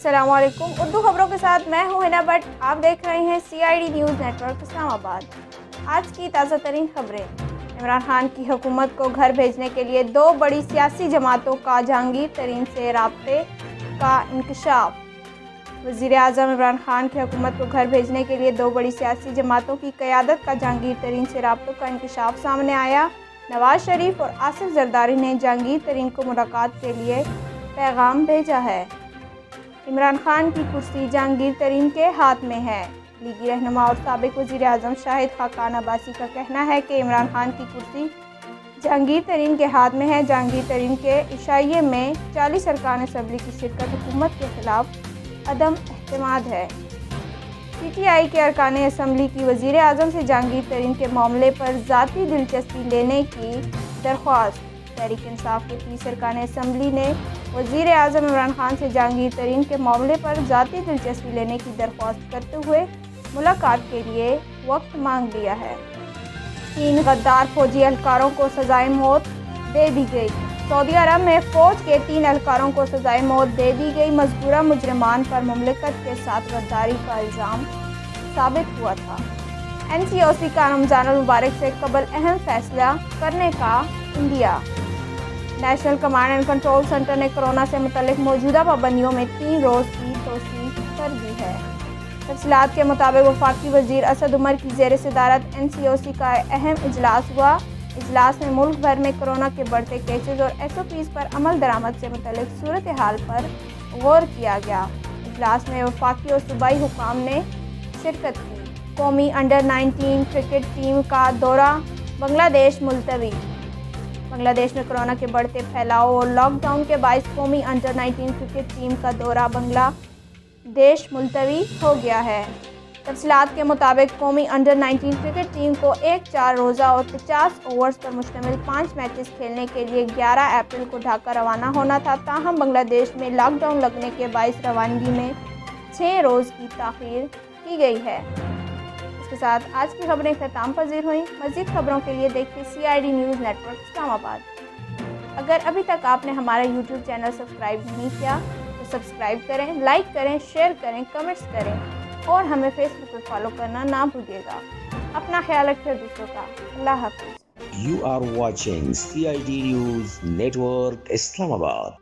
السلام علیکم، اردو خبروں کے ساتھ میں ہوں ہنا بٹ۔ آپ دیکھ رہے ہیں CID نیوز نیٹ ورک اسلام آباد۔ آج کی تازہ ترین خبریں۔ عمران خان کی حکومت کو گھر بھیجنے کے لیے 2 بڑی سیاسی جماعتوں کا جہانگیر ترین سے رابطے کا انکشاف۔ وزیر اعظم عمران خان کی حکومت کو گھر بھیجنے کے لیے 2 بڑی سیاسی جماعتوں کی قیادت کا جہانگیر ترین سے رابطوں کا انکشاف سامنے آیا۔ نواز شریف اور آصف زرداری نے جہانگیر ترین کو ملاقات کے لیے پیغام بھیجا ہے۔ عمران خان کی کرسی جہانگیر ترین کے ہاتھ میں ہے۔ لیگی رہنما اور سابق وزیر اعظم شاہد خاقان عباسی کا کہنا ہے کہ عمران خان کی کرسی جہانگیر ترین کے ہاتھ میں ہے۔ جہانگیر ترین کے عشائیے میں 40 ارکان اسمبلی کی شرکت حکومت کے خلاف عدم اعتماد ہے۔ PTI کے ارکان اسمبلی کی وزیر اعظم سے جہانگیر ترین کے معاملے پر ذاتی دلچسپی لینے کی درخواست۔ تحریک انصاف کے 30 ارکان اسمبلی نے وزیر اعظم عمران خان سے جہانگیر ترین کے معاملے پر ذاتی دلچسپی لینے کی درخواست کرتے ہوئے ملاقات کے لیے وقت مانگ لیا ہے۔ 3 غدار فوجی اہلکاروں کو سزائے موت دے دی گئی۔ سعودی عرب میں فوج کے 3 اہلکاروں کو سزائے موت دے دی گئی۔ مذکورہ مجرمان پر مملکت کے ساتھ غداری کا الزام ثابت ہوا تھا۔ NCOC کا رمضان المبارک سے قبل اہم فیصلہ کرنے کا India. National command and control centre نے کورونا سے متعلق موجودہ پابندیوں میں 3 روز کی توسیع کر دی ہے۔ تفصیلات کے مطابق وفاقی وزیر اسد عمر کی زیر صدارت NCOC کا اہم اجلاس ہوا۔ اجلاس میں ملک بھر میں کورونا کے بڑھتے کیسز اور SOPs پر عمل درآمد سے متعلق صورتحال پر غور کیا گیا۔ اجلاس میں وفاقی اور صوبائی حکام نے شرکت کی۔ قومی انڈر-19 کرکٹ ٹیم کا دورہ بنگلہ دیش ملتوی۔ بنگلہ دیش میں کورونا کے بڑھتے پھیلاؤ اور لاک ڈاؤن کے باعث قومی انڈر-19 کرکٹ ٹیم کا دورہ بنگلہ دیش ملتوی ہو گیا ہے۔ تفصیلات کے مطابق قومی انڈر-19 کرکٹ ٹیم کو ایک 4 روزہ اور 50 اوورز پر مشتمل 5 میچز کھیلنے کے لیے 11 اپریل کو ڈھاکہ روانہ ہونا تھا، تاہم بنگلہ دیش میں لاک ڈاؤن لگنے کے باعث روانگی میں 6 روز کی تاخیر کی گئی ہے۔ اس کے ساتھ آج کی خبریں اختتام پذیر ہوئیں۔ مزید خبروں کے لیے دیکھیں CID نیوز نیٹ ورک اسلام آباد۔ اگر ابھی تک آپ نے ہمارا YouTube چینل سبسکرائب نہیں کیا تو سبسکرائب کریں، لائک کریں، شیئر کریں، کمنٹس کریں اور ہمیں Facebook پر فالو کرنا نہ بھولیے گا۔ اپنا خیال رکھیں دوسروں کا۔ اللہ حافظ۔ You are watching CID News Network Islamabad.